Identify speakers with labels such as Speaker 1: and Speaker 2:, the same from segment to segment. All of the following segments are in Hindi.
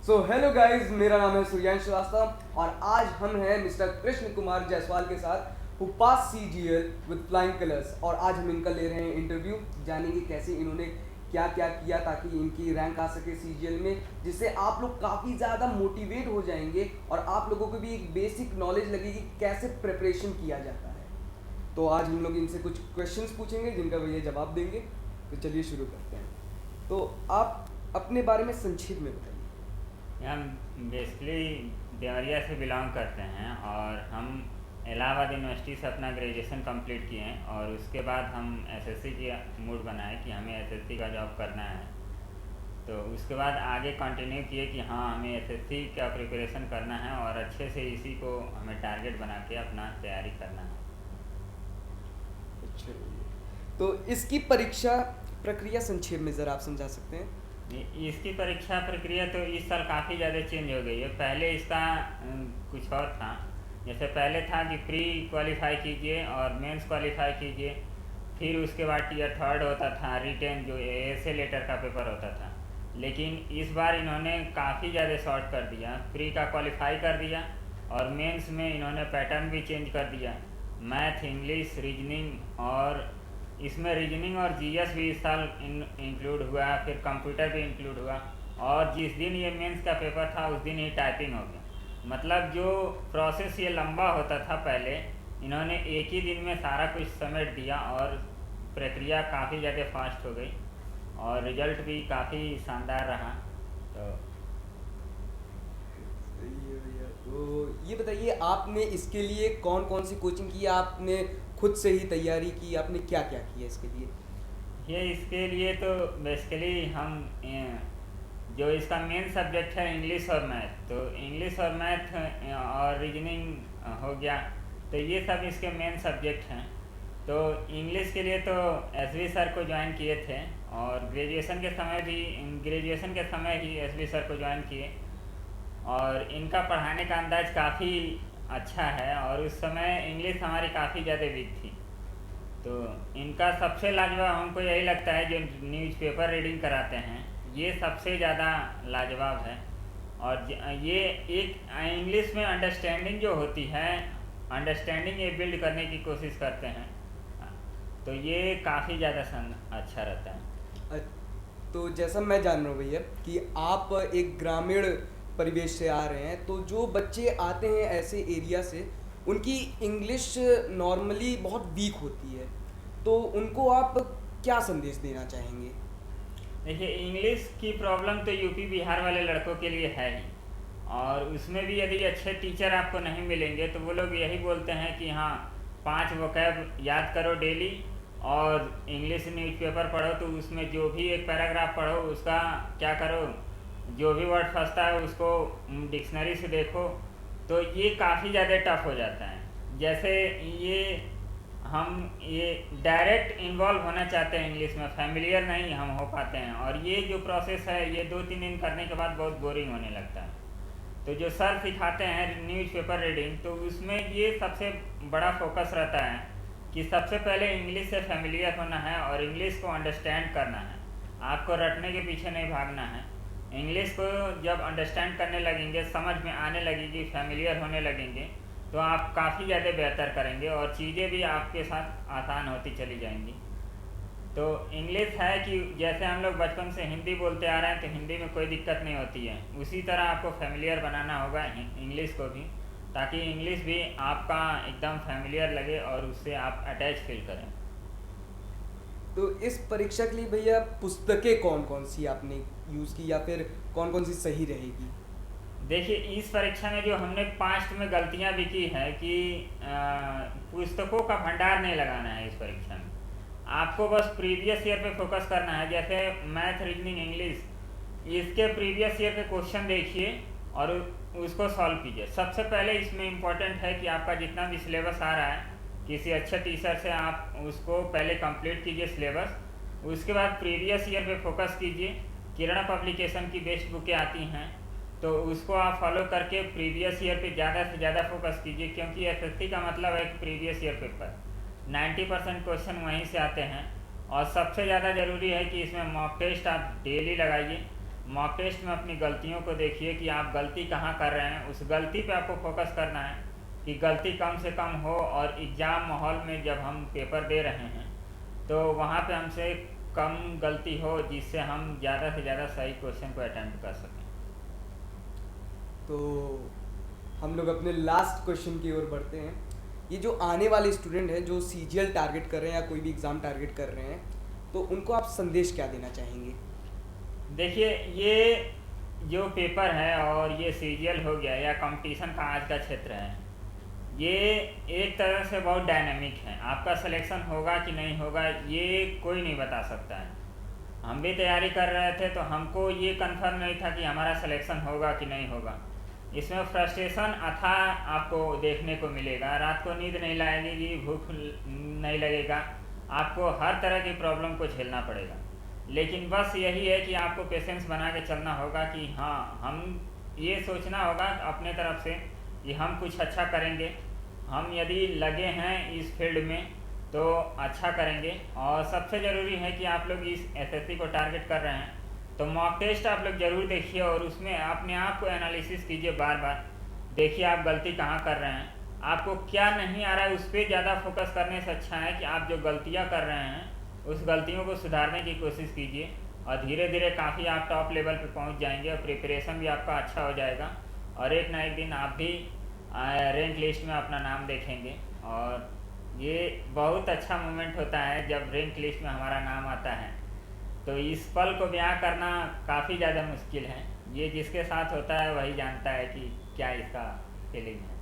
Speaker 1: हेलो गाइस, मेरा नाम है सूर्यांश श्रीवास्तव और आज हम हैं मिस्टर कृष्ण कुमार जायसवाल के साथ who pass CGL with flying colours. और आज हम इनका ले रहे हैं इंटरव्यू, जानेंगे कैसे इन्होंने क्या क्या किया ताकि इनकी रैंक आ सके CGL में, जिससे आप लोग काफ़ी ज़्यादा मोटिवेट हो जाएंगे और आप लोगों को भी एक बेसिक नॉलेज लगेगी कैसे प्रिपरेशन किया जाता है। तो आज हम लोग इनसे कुछ क्वेश्चंस पूछेंगे जिनका भैया जवाब देंगे। तो चलिए शुरू करते हैं। तो आप अपने बारे में संक्षेप में बताइए।
Speaker 2: हम बेसिकली देवरिया से बिलोंग करते हैं और हम इलाहाबाद यूनिवर्सिटी से अपना ग्रेजुएशन कंप्लीट किए हैं और उसके बाद हम एसएससी की मूड बनाए कि हमें एसएससी का जॉब करना है। तो उसके बाद आगे कंटिन्यू किए कि हाँ हमें एसएससी का प्रिपरेशन करना है और अच्छे से इसी को हमें टारगेट बना के अपना तैयारी करना है।
Speaker 1: अच्छा, तो इसकी परीक्षा प्रक्रिया संक्षेप में ज़रा आप समझा सकते हैं।
Speaker 2: इसकी परीक्षा प्रक्रिया तो इस साल काफ़ी ज़्यादा चेंज हो गई है। पहले इसका कुछ और था। जैसे पहले था कि प्री क्वालिफाई कीजिए और मेंस क्वालिफाई कीजिए, फिर उसके बाद टीयर थर्ड होता था, रिटेन जो एएसए लेटर का पेपर होता था। लेकिन इस बार इन्होंने काफ़ी ज़्यादा शॉर्ट कर दिया, प्री का क्वालिफाई कर दिया और मेंस में इन्होंने पैटर्न भी चेंज कर दिया। मैथ, इंग्लिश, रीजनिंग और इसमें रीजनिंग और जीएस भी इस साल इंक्लूड हुआ, फिर कंप्यूटर भी इंक्लूड हुआ और जिस दिन ये मेंस का पेपर था उस दिन ही टाइपिंग हो गया। मतलब जो प्रोसेस ये लंबा होता था पहले, इन्होंने एक ही दिन में सारा कुछ समेट दिया और प्रक्रिया काफ़ी ज़्यादा फास्ट हो गई और रिजल्ट भी काफ़ी शानदार रहा। तो
Speaker 1: सही है भैया। तो ये बताइए, आपने इसके लिए कौन कौन सी कोचिंग की, आपने खुद से ही तैयारी की, आपने क्या क्या किया इसके लिए।
Speaker 2: ये इसके लिए तो बेसिकली हम जो इसका मेन सब्जेक्ट है इंग्लिश और मैथ, तो इंग्लिश और मैथ और रीजनिंग हो गया, तो ये सब इसके मेन सब्जेक्ट हैं। तो इंग्लिश के लिए तो एसवी सर को ज्वाइन किए थे और ग्रेजुएशन के समय ही एसवी सर को ज्वाइन किए और इनका पढ़ाने का अंदाज काफ़ी अच्छा है और उस समय इंग्लिश हमारी काफ़ी ज़्यादा वीक थी। तो इनका सबसे लाजवाब हमको यही लगता है जो न्यूज़पेपर रीडिंग कराते हैं, ये सबसे ज़्यादा लाजवाब है। और ये एक इंग्लिश में अंडरस्टैंडिंग जो होती है, अंडरस्टैंडिंग ये बिल्ड करने की कोशिश करते हैं, तो ये काफ़ी ज़्यादा अच्छा रहता है।
Speaker 1: अ, तो जैसा मैं जान रहा हूँ भैया कि आप एक ग्रामीण परिवेश से आ रहे हैं, तो जो बच्चे आते हैं ऐसे एरिया से उनकी इंग्लिश नॉर्मली बहुत वीक होती है, तो उनको आप क्या संदेश देना चाहेंगे।
Speaker 2: देखिए, इंग्लिश की प्रॉब्लम तो यूपी बिहार वाले लड़कों के लिए है ही और उसमें भी यदि अच्छे टीचर आपको नहीं मिलेंगे तो वो लोग यही बोलते हैं कि हाँ 5 वोकैब याद करो डेली और इंग्लिश न्यूज़पेपर पढ़ो, तो उसमें जो भी एक पैराग्राफ पढ़ो उसका क्या करो, जो भी वर्ड फंसता है उसको डिक्शनरी से देखो। तो ये काफ़ी ज़्यादा टफ हो जाता है। जैसे ये हम ये डायरेक्ट इन्वॉल्व होना चाहते हैं इंग्लिश में, फैमिलियर नहीं हम हो पाते हैं और ये जो प्रोसेस है ये 2-3 दिन करने के बाद बहुत बोरिंग होने लगता है। तो जो सर सिखाते हैं न्यूज़पेपर रीडिंग, तो उसमें ये सबसे बड़ा फोकस रहता है कि सबसे पहले इंग्लिश से फैमिलियर होना है और इंग्लिश को अंडरस्टैंड करना है। आपको रटने के पीछे नहीं भागना है। इंग्लिश को जब अंडरस्टैंड करने लगेंगे, समझ में आने लगेगी, फैमिलियर होने लगेंगे, तो आप काफ़ी ज़्यादा बेहतर करेंगे और चीज़ें भी आपके साथ आसान होती चली जाएंगी। तो इंग्लिश है कि जैसे हम लोग बचपन से हिंदी बोलते आ रहे हैं तो हिंदी में कोई दिक्कत नहीं होती है, उसी तरह आपको फैमिलियर बनाना होगा इंग्लिश को भी, ताकि इंग्लिश भी आपका एकदम फैमिलियर लगे और उससे आप अटैच फील करें।
Speaker 1: तो इस परीक्षा के लिए भैया पुस्तकें कौन कौन सी आपने यूज़ की या फिर कौन कौन सी सही रहेगी।
Speaker 2: देखिए, इस परीक्षा में जो हमने पास्ट में गलतियां भी की है कि पुस्तकों का भंडार नहीं लगाना है इस परीक्षा में। आपको बस प्रीवियस ईयर पे फोकस करना है। जैसे मैथ, रीजनिंग, इंग्लिश, इसके प्रीवियस ईयर के क्वेश्चन देखिए और उसको सॉल्व कीजिए। सबसे पहले इसमें इम्पोर्टेंट है कि आपका जितना भी सिलेबस आ रहा है, किसी अच्छे टीचर से आप उसको पहले कंप्लीट कीजिए सिलेबस। उसके बाद प्रीवियस ईयर पे फोकस कीजिए। किरण पब्लिकेशन की बेस्ट बुकें आती हैं, तो उसको आप फॉलो करके प्रीवियस ईयर पे ज़्यादा से ज़्यादा फोकस कीजिए, क्योंकि एसएससी का मतलब है प्रीवियस ईयर पेपर। 90% क्वेश्चन वहीं से आते हैं और सबसे ज़्यादा ज़रूरी है कि इसमें मॉक टेस्ट आप डेली लगाइए। मॉक टेस्ट में अपनी गलतियों को देखिए कि आप गलती कहाँ कर रहे हैं, उस गलती पे आपको फोकस करना है कि गलती कम से कम हो, और एग्ज़ाम माहौल में जब हम पेपर दे रहे हैं तो वहाँ पे हमसे कम गलती हो, जिससे हम ज़्यादा से ज़्यादा सही क्वेश्चन को अटेम्प्ट कर सकें।
Speaker 1: तो हम लोग अपने लास्ट क्वेश्चन की ओर बढ़ते हैं। ये जो आने वाले स्टूडेंट हैं जो सीजीएल टारगेट कर रहे हैं या कोई भी एग्ज़ाम टारगेट कर रहे हैं, तो उनको आप संदेश क्या देना चाहेंगे?
Speaker 2: देखिए, ये जो पेपर है और ये सीजीएल हो गया या कंपटीशन का आज का क्षेत्र है, ये एक तरह से बहुत डायनामिक है। आपका सिलेक्शन होगा कि नहीं होगा ये कोई नहीं बता सकता है। हम भी तैयारी कर रहे थे तो हमको ये कंफर्म नहीं था कि हमारा सिलेक्शन होगा कि नहीं होगा। इसमें फ्रस्ट्रेशन अथाह आपको देखने को मिलेगा, रात को नींद नहीं लगेगी, भूख नहीं लगेगा, आपको हर तरह की प्रॉब्लम को झेलना पड़ेगा। लेकिन बस यही है कि आपको पेशेंस बना के चलना होगा कि हाँ, हम ये सोचना होगा अपने तरफ से कि हम कुछ अच्छा करेंगे, हम यदि लगे हैं इस फील्ड में तो अच्छा करेंगे। और सबसे ज़रूरी है कि आप लोग इस एसएससी को टारगेट कर रहे हैं तो मॉक टेस्ट आप लोग ज़रूर देखिए और उसमें अपने आप को एनालिसिस कीजिए, बार बार देखिए आप गलती कहाँ कर रहे हैं, आपको क्या नहीं आ रहा है, उस पर ज़्यादा फोकस करने से अच्छा है कि आप जो गलतियाँ कर रहे हैं उस गलतियों को सुधारने की कोशिश कीजिए, और धीरे धीरे काफ़ी आप टॉप लेवल पे पहुंच जाएंगे और प्रिपरेशन भी आपका अच्छा हो जाएगा, और एक ना एक दिन आप भी रैंक लिस्ट में अपना नाम देखेंगे। और ये बहुत अच्छा मोमेंट होता है जब रैंक लिस्ट में हमारा नाम आता है, तो इस पल को बयां करना काफ़ी ज़्यादा मुश्किल है। ये जिसके साथ होता है वही जानता है कि क्या इसका फीलिंग है।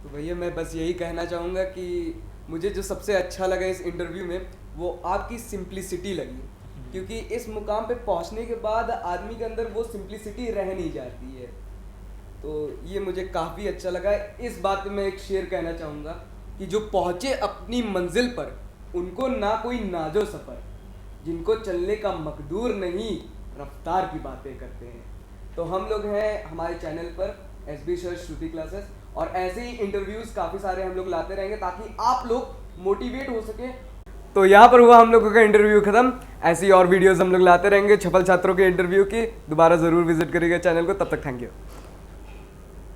Speaker 1: तो भैया मैं बस यही कहना चाहूँगा कि मुझे जो सबसे अच्छा लगा इस इंटरव्यू में वो आपकी सिंप्लिसिटी लगी, क्योंकि इस मुकाम पे पहुंचने के बाद आदमी के अंदर वो सिंप्लिसिटी रह नहीं जाती है। तो ये मुझे काफ़ी अच्छा लगा। इस बात पे मैं एक शेर कहना चाहूँगा कि जो पहुँचे अपनी मंजिल पर उनको ना कोई नाजो सफ़र, जिनको चलने का मकदूर नहीं रफ्तार की बातें करते हैं। तो हम लोग हैं हमारे चैनल पर SB सर श्रुति क्लासेस, और ऐसे ही इंटरव्यूज़ काफ़ी सारे हम लोग लाते रहेंगे ताकि आप लोग मोटिवेट हो सके। तो यहाँ पर हुआ हम लोगों का इंटरव्यू ख़त्म। ऐसी और वीडियोस हम लोग लाते रहेंगे छपल छात्रों के इंटरव्यू की। दोबारा ज़रूर विजिट करिएगा चैनल को। तब तक थैंक यू।